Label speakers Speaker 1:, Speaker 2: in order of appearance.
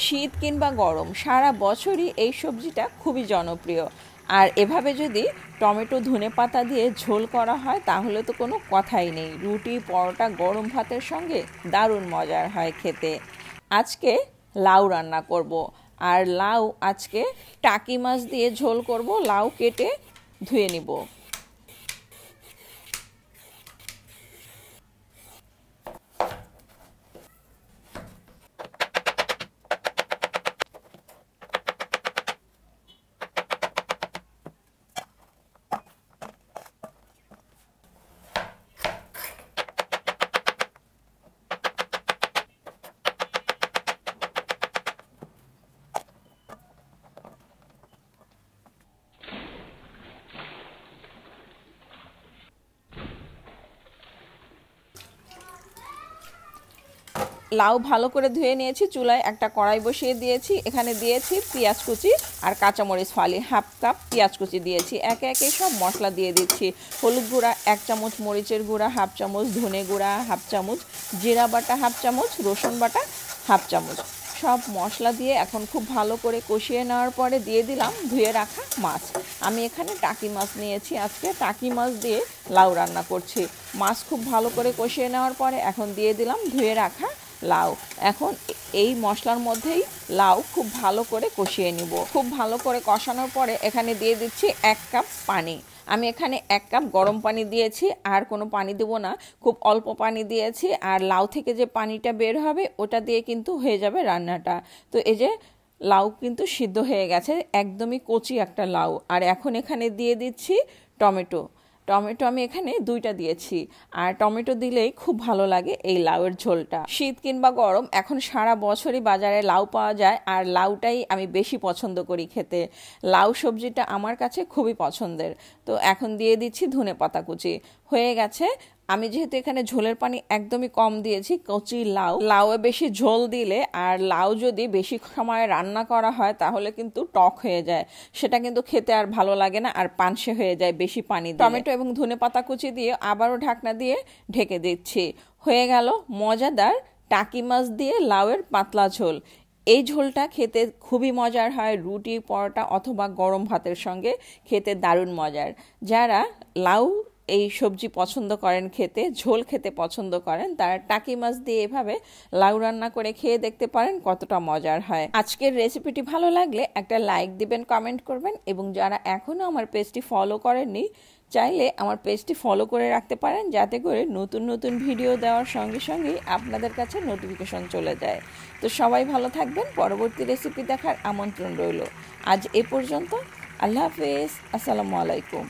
Speaker 1: শীত কিংবা গরম সারা বছরই এই সবজিটা খুবই জনপ্রিয়। আর এভাবে যদি টমেটো ধনেপাতা দিয়ে ঝোল করা হয় তাহলে তো কোনো কথাই নেই, রুটি পরোটা গরম ভাতের সঙ্গে দারুণ মজার হয় খেতে। আজকে লাউ রান্না করব, আর লাউ আজকে টাকি মাছ দিয়ে ঝোল করব। লাউ কেটে ধুয়ে নিব। লাউ ভালো করে ধুয়ে নিয়েছি, চুলায় একটা কড়াই বসিয়ে দিয়েছি, এখানে দিয়েছি পেঁয়াজ কুচি আর কাঁচামরিচ ফালি, হাফ কাপ পেঁয়াজ কুচি দিয়েছি। একে একে সব মশলা দিয়ে দিচ্ছি। হলুদ গুঁড়া 1 চামচ, মরিচের গুঁড়া হাফ চামচ, ধনে গুঁড়া হাফ চামচ, জিরা বাটা হাফ চামচ, রসুন বাটা হাফ চামচ। সব মশলা দিয়ে এখন খুব ভালো করে কষিয়ে নেওয়ার পরে দিয়ে দিলাম ধুয়ে রাখা মাছ। আমি এখানে টাকি মাছ নিয়েছি, আজকে টাকি মাছ দিয়ে লাউ রান্না করছি। মাছ খুব ভালো করে কষিয়ে নেওয়ার পরে এখন দিয়ে দিলাম ধুয়ে রাখা লাউ। এখন এই মশলার মধ্যেই লাউ খুব ভালো করে কষিয়ে নিব। খুব ভালো করে কষানোর পরে এখানে দিয়ে দিচ্ছি 1 কাপ পানি। আমি এখানে 1 কাপ গরম পানি দিয়েছি, আর কোনো পানি দেবো না, খুব অল্প পানি দিয়েছি। আর লাউ থেকে যে পানিটা বের হবে ওটা দিয়ে কিন্তু হয়ে যাবে রান্নাটা। তো এই যে লাউ কিন্তু সিদ্ধ হয়ে গেছে, একদমই কচি একটা লাউ। আর এখন এখানে দিয়ে দিচ্ছি টমেটো। টমেটো আমি এখানে 2টা দিয়েছি, আর টমেটো দিলেই খুব ভালো লাগে এই লাউয়ের ঝোলটা। শীত কিংবা গরম এখন সারা বছরই বাজারে লাউ পাওয়া যায়, আর লাউটাই আমি বেশি পছন্দ করি খেতে। লাউ সবজিটা আমার কাছে খুবই পছন্দের। তো এখন দিয়ে দিচ্ছি ধনেপাতা কুচি। হয়ে গেছে। আমি যেহেতু এখানে ঝোলের পানি একদমই কম দিয়েছি, কচি লাউয়ে বেশি ঝোল দিলে আর লাউ যদি বেশি সময় রান্না করা হয় তাহলে কিন্তু টক হয়ে যায়, সেটা কিন্তু খেতে আর ভালো লাগে না, আর পানসে হয়ে যায় বেশি পানি দিলে। টমেটো এবং ধনেপাতা কুচি দিয়ে আবারও ঢাকনা দিয়ে ঢেকে দিচ্ছি। হয়ে গেল মজাদার টাকি মাছ দিয়ে লাউয়ের পাতলা ঝোল। এই ঝোলটা খেতে খুবই মজার হয়, রুটি পরোটা অথবা গরম ভাতের সঙ্গে খেতে দারুণ মজার। যারা লাউ এই সবজি পছন্দ করেন, খেতে ঝোল খেতে পছন্দ করেন, তারা টাকি মাছ দিয়ে এভাবে লাউ রান্না করে খেয়ে দেখতে পারেন কতটা মজার হয়। আজকের রেসিপিটি ভালো লাগলে একটা লাইক দিবেন, কমেন্ট করবেন, এবং যারা এখনও আমার পেজটি ফলো করেননি চাইলে আমার পেজটি ফলো করে রাখতে পারেন, যাতে করে নতুন নতুন ভিডিও দেওয়ার সঙ্গে সঙ্গেই আপনাদের কাছে নোটিফিকেশন চলে যায়। তো সবাই ভালো থাকবেন, পরবর্তী রেসিপি দেখার আমন্ত্রণ রইল। আজ এ পর্যন্ত। আল্লাহ হাফেজ, আসসালামু আলাইকুম।